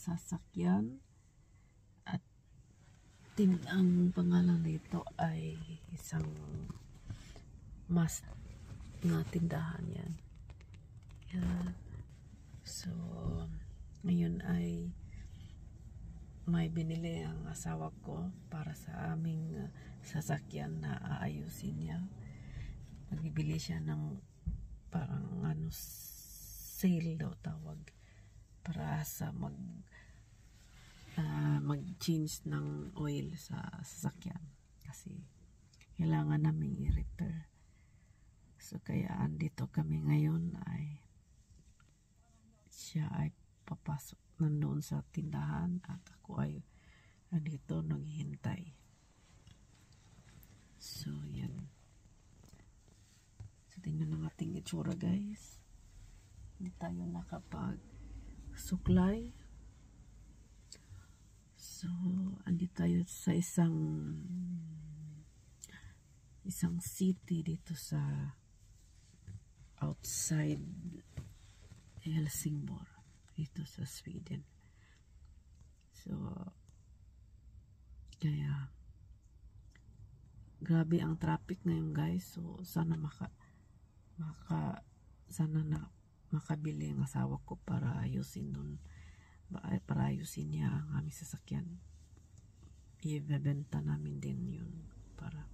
sasakyan at ang pangalan nito ay isang mas na tindahan yan. Yan. So ngayon ay may binili ang asawa ko para sa aming sasakyan na aayusin niya. Nagbibili siya ng parang sale daw tawag para sa mag-change ng oil sa sasakyan kasi kailangan namin i-repair. So kaya andito kami ngayon ay siya ay papasok nandoon sa tindahan at ako ay andito naghihintay. So yan. So tingnan ng ating itsura guys. Hindi tayo nakapag suklay. So andito tayo sa isang city dito sa outside Helsingborg dito sa Sweden. So kaya grabe ang traffic ngayon guys. So sana makabili ang asawa ko para ayusin niya ang aming sasakyan. Ibebenta namin din yun para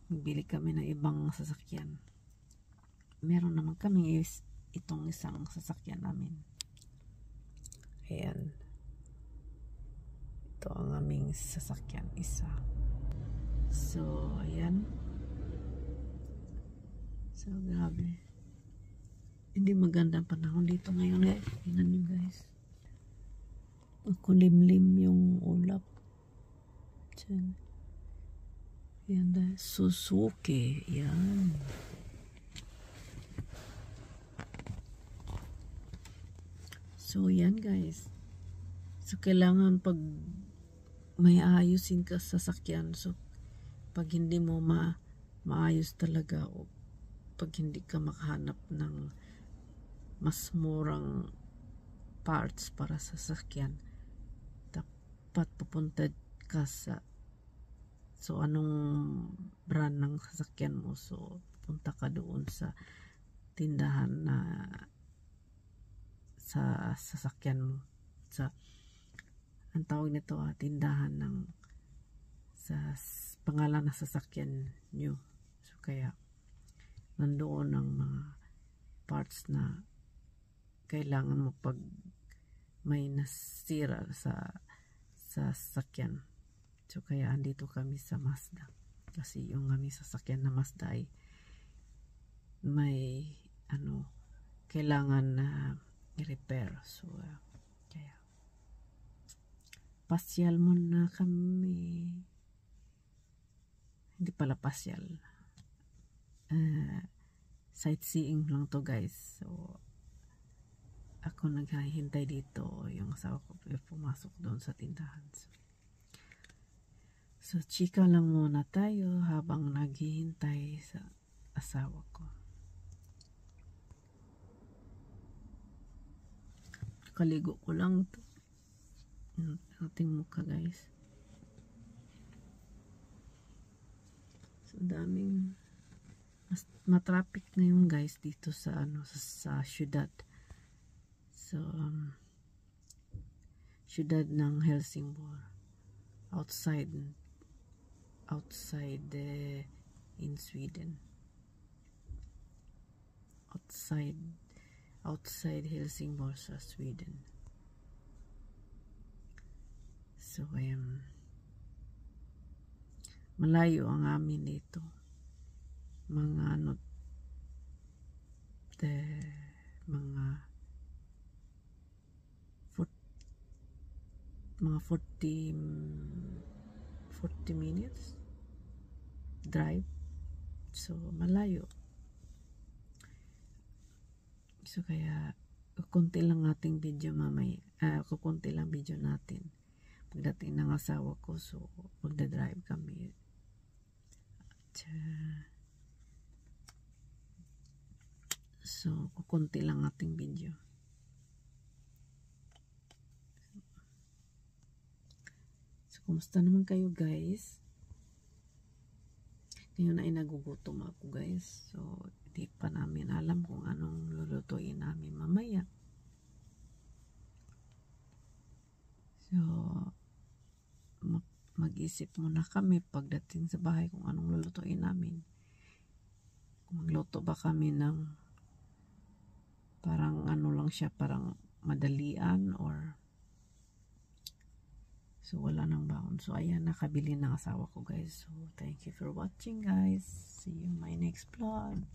magbili kami ng ibang sasakyan. Meron naman kami itong isang sasakyan namin. Ayan. Ito ang aming sasakyan isa. So ayan. So grabe. Hindi maganda ang panahon dito ngayon guys. Tingnan nyo guys. Kulimlim yung ulap. Diyan. Yan dahil. Suzuki. Yan. So yan guys. So kailangan pag may ayusin ka sa sasakyan. So pag hindi mo maayos talaga o pag hindi ka makahanap ng mas murang parts para sa sasakyan, dapat pupunta ka sa anong brand ng sasakyan mo. So pupunta ka doon sa tindahan na sa sasakyan mo, sa ang tawag nito tindahan ng sa pangalan ng sasakyan nyo. So kaya nandoon ang mga parts na kailangan mo pag may nasira sa sasakyan. So kaya andito kami sa Mazda kasi yung aming sasakyan na Mazda ay may kailangan na i-repair. So kaya pasyal muna kami. Hindi pala pasyal, sightseeing lang to guys. So ako naghahintay dito, yung asawa ko pumasok doon sa tindahan. So chika lang muna tayo habang naghihintay sa asawa ko. Kaligo ko lang ito ating mukha guys. So daming matraffic ngayon guys dito sa sa syudad. So syudad ng Helsingborg, outside in Sweden, outside Helsingborg sa Sweden. So malayo ang amin dito, mga mga 40 minutes drive. So malayo. So kaya kukunti lang ating video mamaya. Kukunti lang video natin pagdating ng asawa ko. So magdadrive kami. So kukunti lang ating video. Kumusta naman kayo guys? Ngayon ay nagugutom ako guys. So, di pa namin alam kung anong lulutuin namin mamaya. So, mag-isip muna kami pagdating sa bahay kung anong lulutuin namin. Kung magluto ba kami ng parang ano lang siya, parang madalian or so wala nang baon. So ayan, nakabili ng asawa ko guys. So thank you for watching guys. See you in my next vlog.